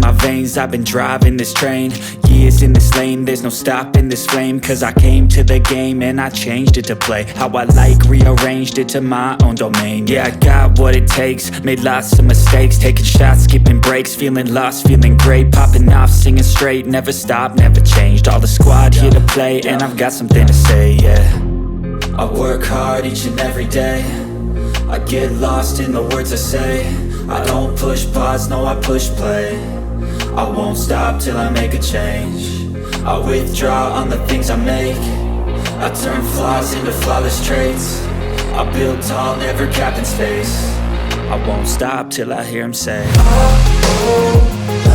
my veins, I've been driving this train. Years in this lane, there's no stopping this flame. Cause I came to the game and I changed it to play how I like, rearranged it to my own domain. Yeah, I got what it takes, made lots of mistakes, taking shots, skipping breaks, feeling lost, feeling great, popping off, singing straight, never stopped, never changed. All the squad here to play, and I've got something to say, yeah. I work hard each and every day, I get lost in the words I say. I don't push pause, no I push play. I won't stop till I make a change. I withdraw on the things I make. I turn flaws into flawless traits. I build tall, never capped in space. I won't stop till I hear him say, oh, oh.